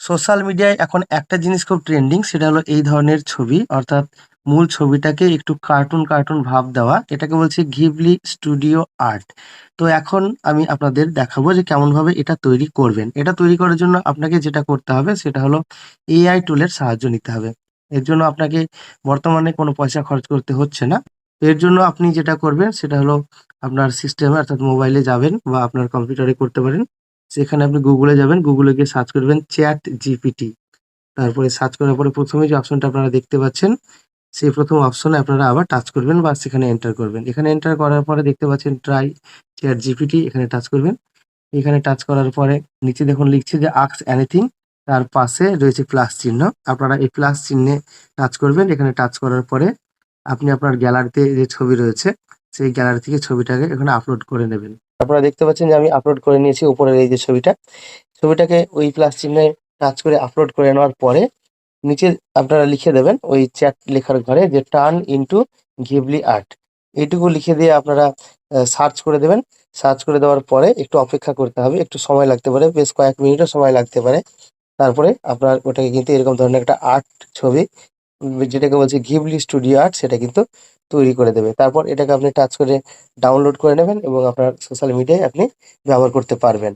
Social মিডিয়ায় এখন একটা জিনিস খুব ট্রেন্ডিং, সেটা হলো এই ধরনের ছবি, অর্থাৎ মূল ছবিটাকে একটু কার্টুন ভাব দেওয়া। এটাকে বলছি ঘিবলি স্টুডিও আর্ট। তো এখন আমি আপনাদের দেখাবো যে কেমনভাবে এটা তৈরি করবেন। এটা তৈরি করার জন্য আপনাকে যেটা করতে হবে সেটা হলো এআই টুলের সাহায্য নিতে হবে। এর জন্য আপনাকে বর্তমানে কোনো পয়সা খরচ করতে হচ্ছে না। এর জন্য আপনি যেটা করবেন সেটা হলো আপনার সিস্টেমে অর্থাৎ মোবাইলে যাবেন বা আপনার কম্পিউটারে করতে পারেন। সেখানে আপনি গুগলে যাবেন, গুগলে গিয়ে সার্চ করবেন চ্যাট জিপিটি। তারপরে সার্চ করার পরে ১ম এ যে অপশনটা আপনারা দেখতে পাচ্ছেন, সেই ১ম অপশনে আপনারা আবার টাচ করবেন বা সেখানে এন্টার করবেন। এখানে এন্টার করার পরে দেখতে পাচ্ছেন ট্রাই চ্যাট জিপিটি, এখানে টাচ করবেন। এখানে টাচ করার পরে নিচে দেখুন লিখছে যে আস্ক এনিথিং, তার পাশে রয়েছে প্লাস চিহ্ন। আপনারা এই প্লাস চিহ্নে টাচ করবেন। এখানে টাচ করার পরে আপনি আপনার গ্যালারিতে যে ছবি রয়েছে, সেই গ্যালারি থেকে ছবিটাকে এখানে আপলোড করে নেবেন। আপনারা দেখতে পাচ্ছেন যে আমি আপলোড করে নিয়েছি উপরের এই যে ছবিটা। ছবিটাকে ওই প্লাস চিহ্নে টাচ করে আপলোড করে নেওয়ার পরে নিচে আপনারা লিখে দেবেন ওই চ্যাট লেখার ঘরে যে টার্ন ইনটু ঘিবলি আর্ট। এইটুকু লিখে দিয়ে আপনারা সার্চ করে দেবেন। সার্চ করে দেওয়ার পরে একটু অপেক্ষা করতে হবে। একটু সময় লাগতে পারে, বেশ কয়েক মিনিটও সময় লাগতে পারে। তারপরে আপনার ওটাকে কিন্তু এরকম ধরনের একটা আর্ট ছবি যেটাকে বলছে ঘিবলি স্টুডিও আর্ট, সেটা কিন্তু তৈরি করে দেবে। তারপর এটাকে আপনি টাচ করে ডাউনলোড করে নেবেন এবং আপনার সোশ্যাল মিডিয়ায় আপনি ব্যবহার করতে পারবেন।